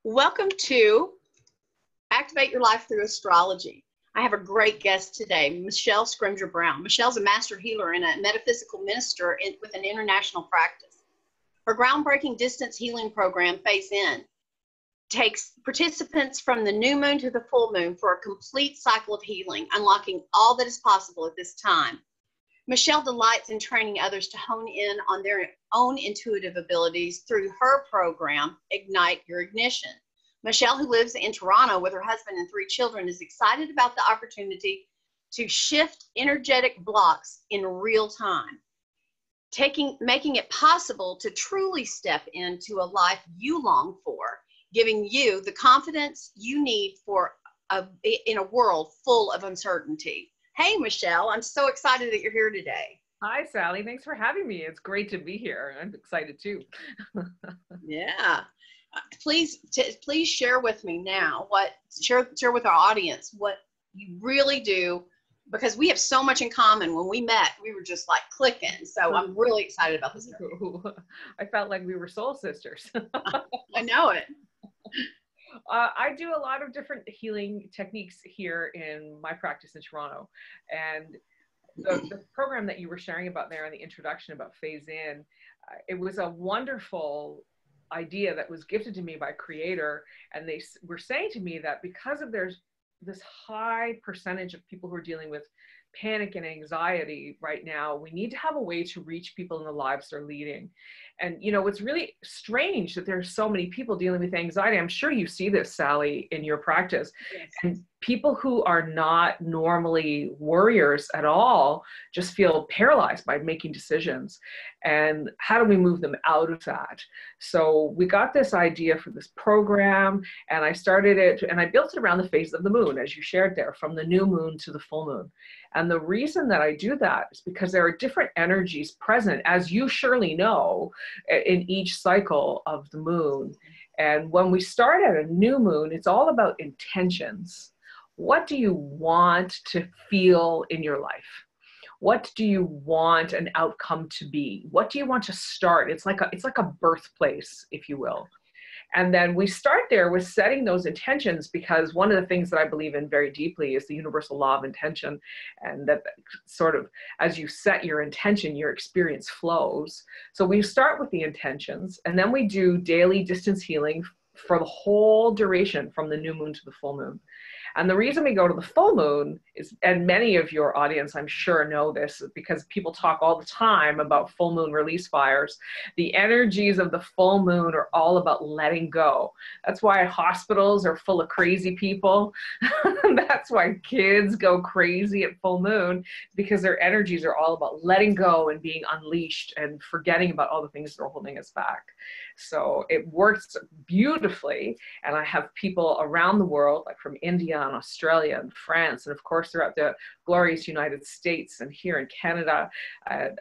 Welcome to Activate Your Life Through Astrology. I have a great guest today, Michelle Scrimgeour Brown. Michelle's a master healer and a metaphysical minister with an international practice. Her groundbreaking distance healing program, Phase In, takes participants from the new moon to the full moon for a complete cycle of healing, unlocking all that is possible at this time. Michelle delights in training others to hone in on their own intuitive abilities through her program, Ignite Your Ignition. Michelle, who lives in Toronto with her husband and 3 children, is excited about the opportunity to shift energetic blocks in real time, making it possible to truly step into a life you long for, giving you the confidence you need in a world full of uncertainty. Hey, Michelle, I'm so excited that you're here today. Hi, Sally. Thanks for having me. It's great to be here. I'm excited too. Yeah. Please share with me now share with our audience what you really do, because we have so much in common. When we met, we were just like clicking. So I'm really excited about this. I felt like we were soul sisters. I know it. I do a lot of different healing techniques here in my practice in Toronto. And the program that you were sharing about there in the introduction about Phase In, it was a wonderful idea that was gifted to me by Creator. And they were saying to me that because of there's this high percentage of people who are dealing with panic and anxiety right now, we need to have a way to reach people in the lives they're leading. And, you know, it's really strange that there's so many people dealing with anxiety. I'm sure you see this, Sally, in your practice. Yes. And people who are not normally worriers at all just feel paralyzed by making decisions. And how do we move them out of that? So we got this idea for this program, and I started it, and I built it around the phase of the moon, as you shared there, from the new moon to the full moon. And the reason that I do that is because there are different energies present, as you surely know, in each cycle of the moon. And when we start at a new moon, it's all about intentions. What do you want to feel in your life? What do you want an outcome to be? What do you want to start? It's like a birthplace, if you will. And then we start there with setting those intentions, because one of the things that I believe in very deeply is the universal law of intention. And that sort of, as you set your intention, your experience flows. So we start with the intentions, and then we do daily distance healing for the whole duration from the new moon to the full moon. And the reason we go to the full moon is, and many of your audience, I'm sure, know this, because people talk all the time about full moon release fires. The energies of the full moon are all about letting go. That's why hospitals are full of crazy people. That's why kids go crazy at full moon, because their energies are all about letting go and being unleashed and forgetting about all the things that are holding us back. So it works beautifully. And I have people around the world, like from India and Australia and France, and of course throughout the glorious United States and here in Canada,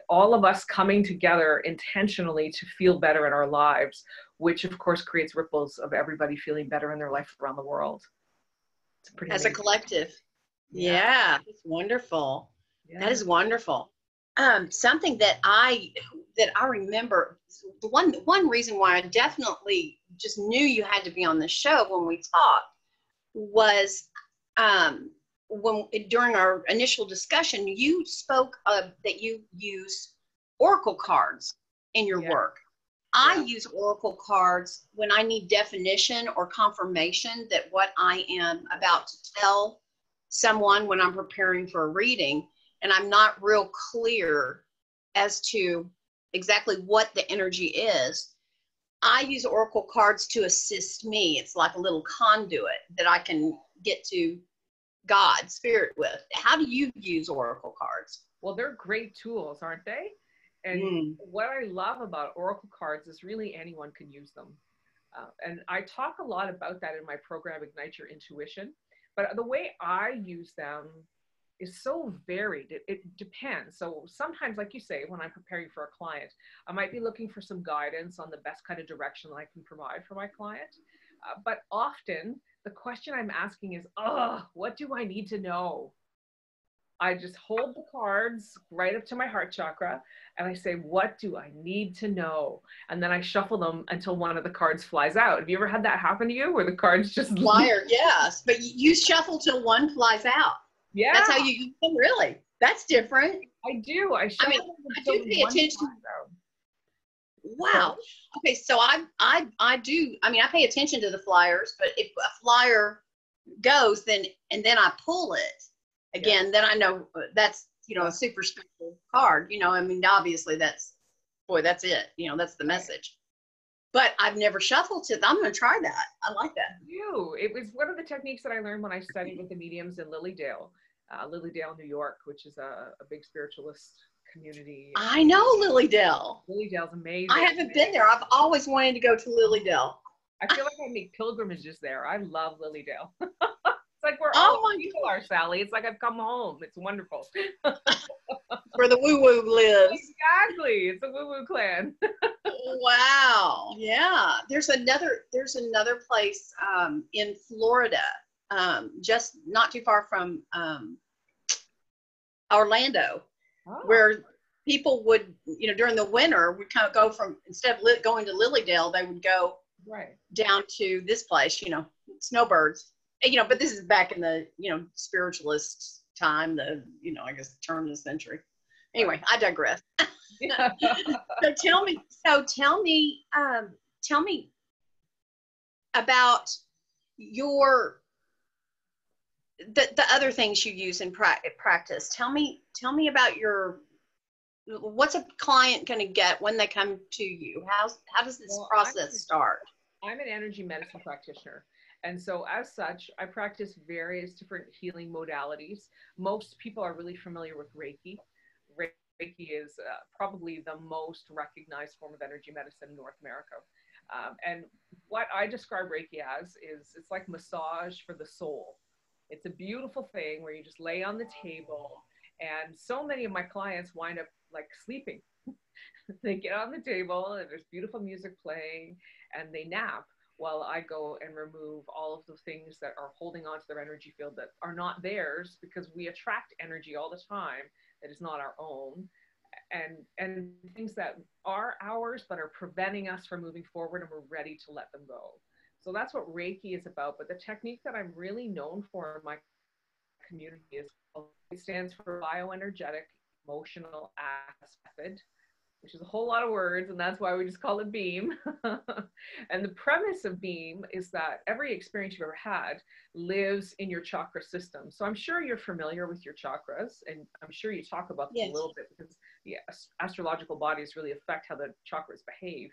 all of us coming together intentionally to feel better in our lives, which of course creates ripples of everybody feeling better in their life around the world. It's pretty As amazing. a collective. Yeah, it's wonderful. Yeah. That is wonderful. Something that I remember, the one reason why I definitely just knew you had to be on the show when we talked was during our initial discussion, you spoke of that you use oracle cards in your work. I use oracle cards when I need definition or confirmation that what I am about to tell someone when I'm preparing for a reading, and I'm not real clear as to exactly what the energy is. I use oracle cards to assist me. It's like a little conduit that I can get to God, spirit with. How do you use oracle cards? Well, they're great tools, aren't they? And what I love about oracle cards is really anyone can use them. And I talk a lot about that in my program, Ignite Your Intuition. But the way I use them is so varied. It depends. So sometimes, like you say, when I'm preparing for a client, I might be looking for some guidance on the best kind of direction that I can provide for my client. But often the question I'm asking is, what do I need to know? I just hold the cards right up to my heart chakra and I say, what do I need to know? And then I shuffle them until one of the cards flies out. Have you ever had that happen to you where the cards just Flyer, yes. But you shuffle till one flies out. Yeah. That's how you use them, really. That's different. I do. I do pay attention. Wow. Okay, so I do. I mean, I pay attention to the flyers, but if a flyer goes, then I pull it again, then I know that's, you know, a super special card. You know, I mean, obviously that's it. You know, that's the message. But I've never shuffled it. I'm going to try that. I like that. It was one of the techniques that I learned when I studied with the mediums in Lilydale, New York, which is a big spiritualist community. I know Lilydale. Lilydale's amazing. I haven't been there. I've always wanted to go to Lilydale. I feel like I make pilgrimages there. I love Lilydale. It's like where all the people are, Sally. It's like I've come home. It's wonderful. Where the woo-woo lives. Exactly. It's a woo-woo clan. Wow. Yeah. There's another place in Florida, just not too far from Orlando, where people would, you know, during the winter would kind of go from, instead of going to Lilydale, they would go down to this place, you know, snowbirds. You know, but this is back in the, you know, spiritualist time, the, you know, I guess turn of the century. Anyway, I digress. So tell me about the other things you use in practice. Tell me about what's a client going to get when they come to you? How does this process start? I'm an energy medicine practitioner. And so as such, I practice various different healing modalities. Most people are really familiar with Reiki. Reiki is probably the most recognized form of energy medicine in North America. And what I describe Reiki as is it's like massage for the soul. It's a beautiful thing where you just lay on the table, and so many of my clients wind up like sleeping. They get on the table and there's beautiful music playing and they nap, while I go and remove all of the things that are holding on to their energy field that are not theirs, because we attract energy all the time that is not our own, and things that are ours but are preventing us from moving forward, and we're ready to let them go. So that's what Reiki is about. But the technique that I'm really known for in my community it stands for bioenergetic emotional access method, which is a whole lot of words, and that's why we just call it BEAM. And the premise of BEAM is that every experience you've ever had lives in your chakra system. So I'm sure you're familiar with your chakras, and I'm sure you talk about them a little bit, because the astrological bodies really affect how the chakras behave.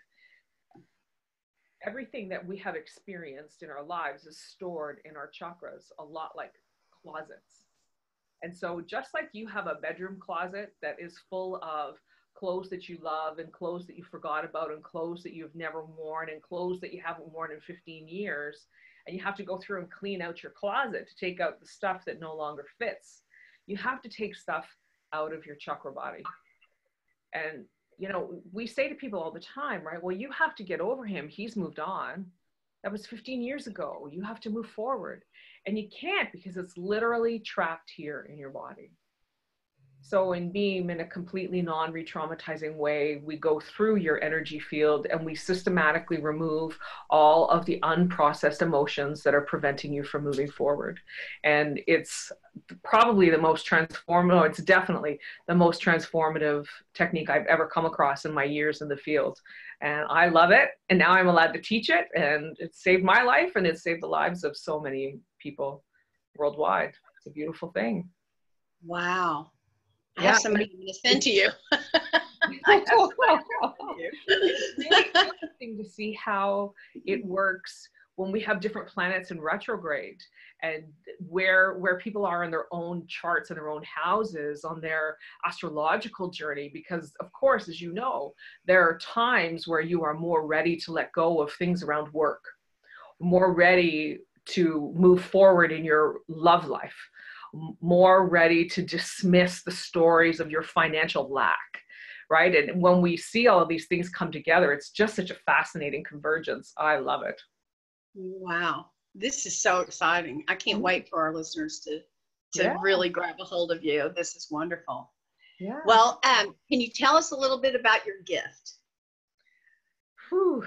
Everything that we have experienced in our lives is stored in our chakras, a lot like closets. And so just like you have a bedroom closet that is full of clothes that you love, and clothes that you forgot about, and clothes that you've never worn, and clothes that you haven't worn in 15 years, and you have to go through and clean out your closet to take out the stuff that no longer fits. You have to take stuff out of your chakra body. And, you know, we say to people all the time, right? Well, you have to get over him. He's moved on. That was 15 years ago. You have to move forward. And you can't, because it's literally trapped here in your body. So in BEAM, in a completely non-re-traumatizing way, we go through your energy field and we systematically remove all of the unprocessed emotions that are preventing you from moving forward. And it's probably the most transformative, it's definitely the most transformative technique I've ever come across in my years in the field. And I love it. And now I'm allowed to teach it, and it saved my life, and it saved the lives of so many people worldwide. It's a beautiful thing. Wow. I have somebody I'm going to send to you. It's really interesting to see how it works when we have different planets in retrograde, and where people are in their own charts and their own houses on their astrological journey. Because of course, as you know, there are times where you are more ready to let go of things around work, more ready to move forward in your love life, more ready to dismiss the stories of your financial lack, right? And when we see all of these things come together, it's just such a fascinating convergence. I love it. Wow. This is so exciting. I can't wait for our listeners to to Yeah. really grab a hold of you. This is wonderful. Yeah. Well, can you tell us a little bit about your gift? Whew.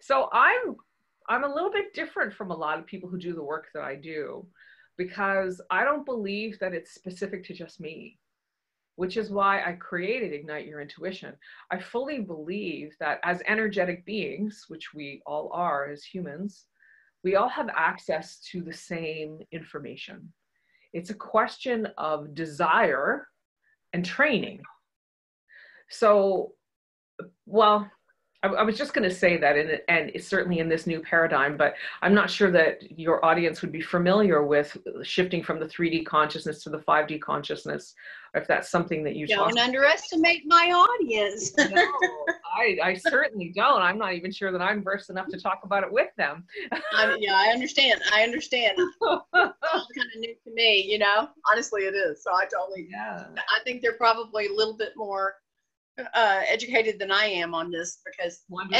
So I'm a little bit different from a lot of people who do the work that I do, because I don't believe that it's specific to just me, which is why I created Ignite Your Intuition. I fully believe that as energetic beings, which we all are as humans, we all have access to the same information. It's a question of desire and training. So, well, I was just going to say that, and it's certainly in this new paradigm, but I'm not sure that your audience would be familiar with shifting from the 3D consciousness to the 5D consciousness, or if that's something that you talk Don't underestimate my audience. No, I certainly don't. I'm not even sure that I'm versed enough to talk about it with them. Yeah, I understand. It's all kind of new to me, you know. Honestly, it is. So I think they're probably a little bit more educated than I am on this, because Wonderful.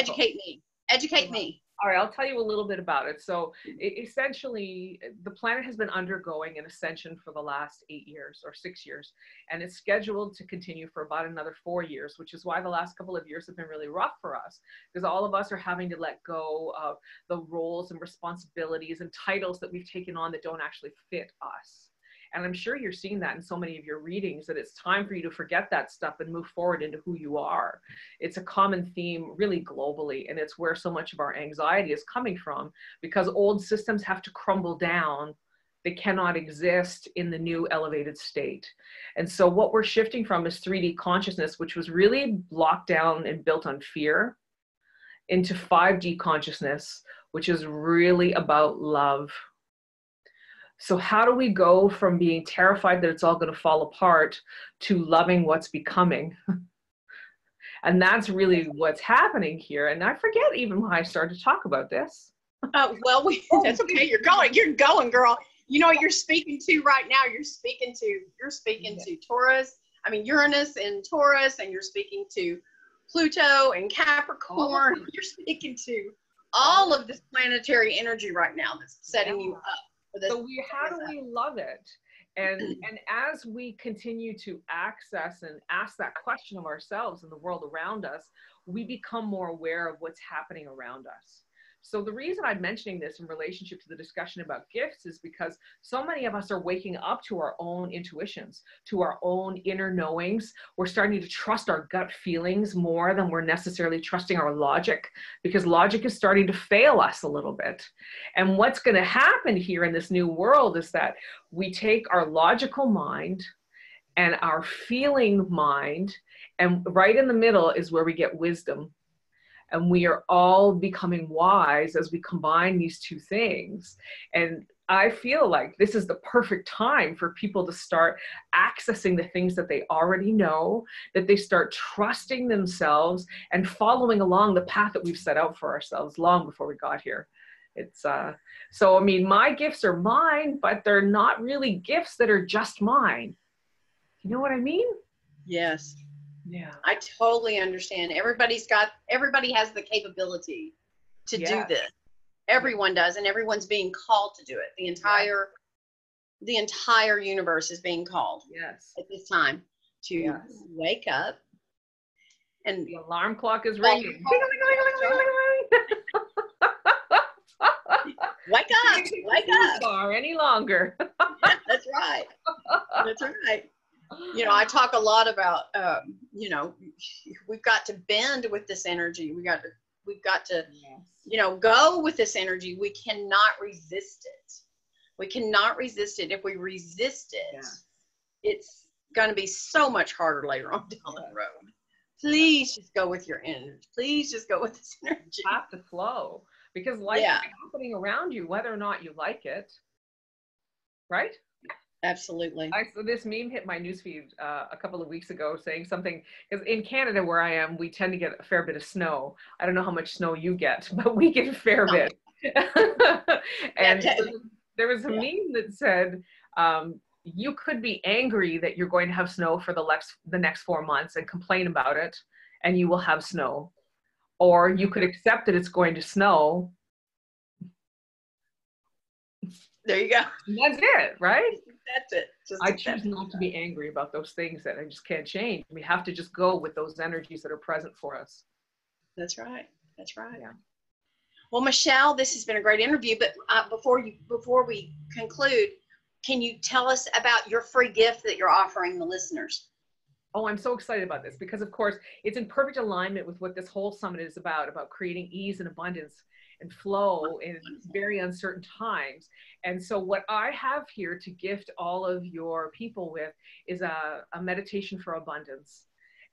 Educate me. All right, I'll tell you a little bit about it. So essentially, the planet has been undergoing an ascension for the last 8 years or 6 years, and it's scheduled to continue for about another 4 years, which is why the last couple of years have been really rough for us, because all of us are having to let go of the roles and responsibilities and titles that we've taken on that don't actually fit us. And I'm sure you're seeing that in so many of your readings, that it's time for you to forget that stuff and move forward into who you are. It's a common theme really globally, and it's where so much of our anxiety is coming from, because old systems have to crumble down. They cannot exist in the new elevated state. And so what we're shifting from is 3D consciousness, which was really locked down and built on fear, into 5D consciousness, which is really about love. So how do we go from being terrified that it's all going to fall apart to loving what's becoming? And that's really what's happening here. And I forget even why I started to talk about this. Well, that's okay. You're going, girl. You know what you're speaking to right now? You're speaking to Taurus. I mean, Uranus and Taurus, and you're speaking to Pluto and Capricorn. You're speaking to all of this planetary energy right now that's setting you up. So how do we love it? And as we continue to access and ask that question of ourselves and the world around us, we become more aware of what's happening around us. So the reason I'm mentioning this in relationship to the discussion about gifts is because so many of us are waking up to our own intuitions, to our own inner knowings. We're starting to trust our gut feelings more than we're necessarily trusting our logic, because logic is starting to fail us a little bit. And what's going to happen here in this new world is that we take our logical mind and our feeling mind, and right in the middle is where we get wisdom. And we are all becoming wise as we combine these two things. And I feel like this is the perfect time for people to start accessing the things that they already know, that they start trusting themselves and following along the path that we've set out for ourselves long before we got here. It's so, I mean, my gifts are mine, but they're not really gifts that are just mine. You know what I mean? Yes. Yeah. I totally understand. Everybody has the capability to do this. Everyone does, and everyone's being called to do it. The entire universe is being called at this time to wake up. And the alarm clock is ringing. Wake up. Any longer. Yeah, that's right. That's right. You know, I talk a lot about, you know, we've got to bend with this energy. We've got to, you know, go with this energy. We cannot resist it. We cannot resist it. If we resist it, it's going to be so much harder later on down the road. Please just go with your energy. Please just go with this energy. You have to flow, because life is happening around you, whether or not you like it. Right? Absolutely. So this meme hit my newsfeed a couple of weeks ago, saying something, because in Canada where I am, we tend to get a fair bit of snow. I don't know how much snow you get, but we get a fair bit. And there was a meme that said, you could be angry that you're going to have snow for the next 4 months and complain about it, and you will have snow. Or you could accept that it's going to snow. There you go. And that's it, right? That's it. Just I choose not to be angry about those things that I just can't change. We have to just go with those energies that are present for us. That's right. That's right. Yeah. Well, Michelle, this has been a great interview, but before we conclude, can you tell us about your free gift that you're offering the listeners? Oh, I'm so excited about this because, of course, it's in perfect alignment with what this whole summit is about creating ease and abundance and flow in very uncertain times. And so what I have here to gift all of your people with is a meditation for abundance.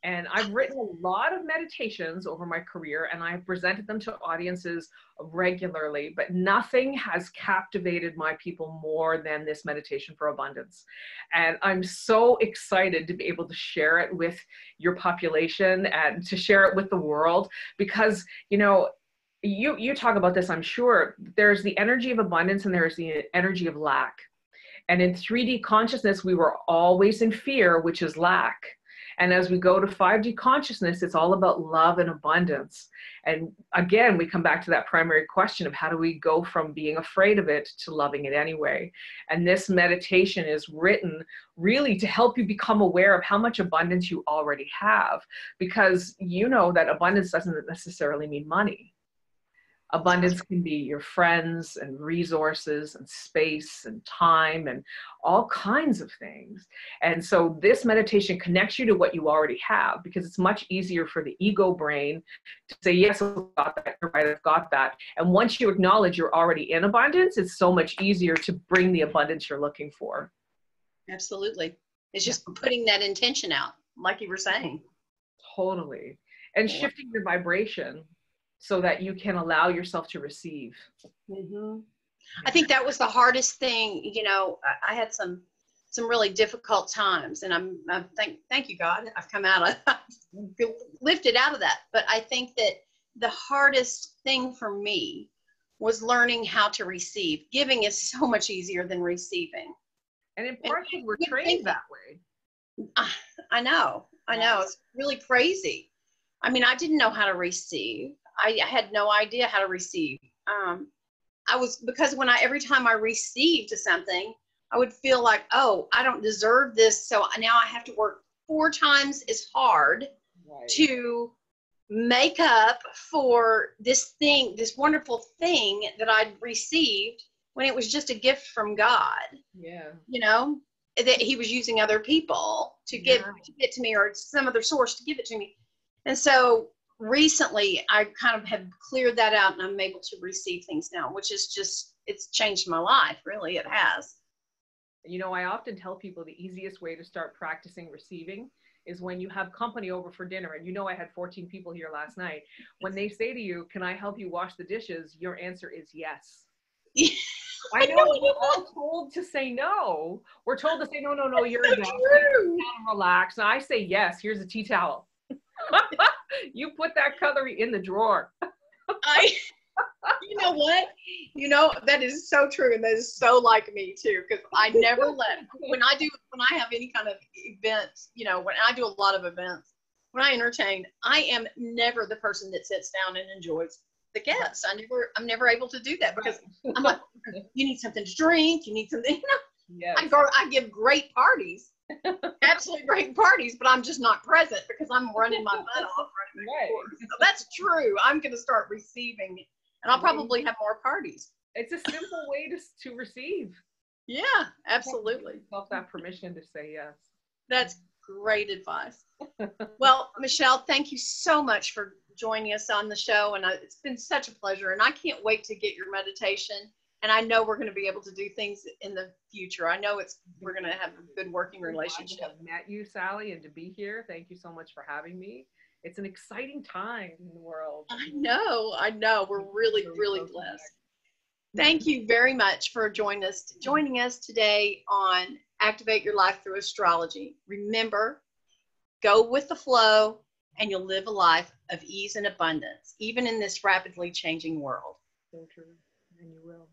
And I've written a lot of meditations over my career, and I've presented them to audiences regularly, but nothing has captivated my people more than this meditation for abundance. And I'm so excited to be able to share it with your population and to share it with the world, because, you know, you talk about this, I'm sure. There's the energy of abundance and there's the energy of lack. And in 3D consciousness, we were always in fear, which is lack. And as we go to 5D consciousness, it's all about love and abundance. And again, we come back to that primary question of how do we go from being afraid of it to loving it anyway? And this meditation is written really to help you become aware of how much abundance you already have, because you know that abundance doesn't necessarily mean money. Abundance can be your friends and resources and space and time and all kinds of things. And so this meditation connects you to what you already have, because it's much easier for the ego brain to say, yes, I've got that, you're right, I've got that. And once you acknowledge you're already in abundance, it's so much easier to bring the abundance you're looking for. Absolutely. It's just putting that intention out, like you were saying. Totally. And shifting your vibration so that you can allow yourself to receive. Mm-hmm. I think that was the hardest thing. You know, I had some really difficult times, and thank you, God, I've come out of, lifted out of that. But I think that the hardest thing for me was learning how to receive. Giving is so much easier than receiving. And in part, we're trained that way. I know. It's really crazy. I mean, I didn't know how to receive. I had no idea how to receive. Because every time I received something, I would feel like, oh, I don't deserve this. So now I have to work 4 times as hard to make up for this wonderful thing that I'd received when it was just a gift from God. Yeah. You know, that he was using other people to give to me, or some other source to give it to me. And so recently I kind of have cleared that out, and I'm able to receive things now, which is just, it's changed my life. Really, it has. You know, I often tell people the easiest way to start practicing receiving is when you have company over for dinner. And you know, I had 14 people here last night. When they say to you, can I help you wash the dishes? Your answer is yes. I know we're all told to say no. We're told to say, no, you're a guest. Relax. And I say, yes, here's a tea towel. You put that cutlery in the drawer. You know what? You know, that is so true. And that is so like me too, because I never when I have any kind of events, you know, when I do a lot of events, when I entertain, I am never the person that sits down and enjoys the guests. I'm never able to do that, because I'm like, you need something to drink, you need something, you know. Yes. I give great parties, absolutely great parties, but I'm just not present because I'm running my butt off. So that's true. I'm going to start receiving, and I'll probably have more parties. It's a simple way to receive. Yeah, absolutely. Give yourself that permission to say yes. That's great advice. Well, Michelle, thank you so much for joining us on the show, and it's been such a pleasure, and I can't wait to get your meditation. And I know we're going to be able to do things in the future. I know we're going to have a good working relationship. I've met you, Sally, and to be here. Thank you so much for having me. It's an exciting time in the world. I know. We're really, really blessed. Thank you very much for joining us today on Activate Your Life Through Astrology. Remember, go with the flow, and you'll live a life of ease and abundance, even in this rapidly changing world. So true, and you will.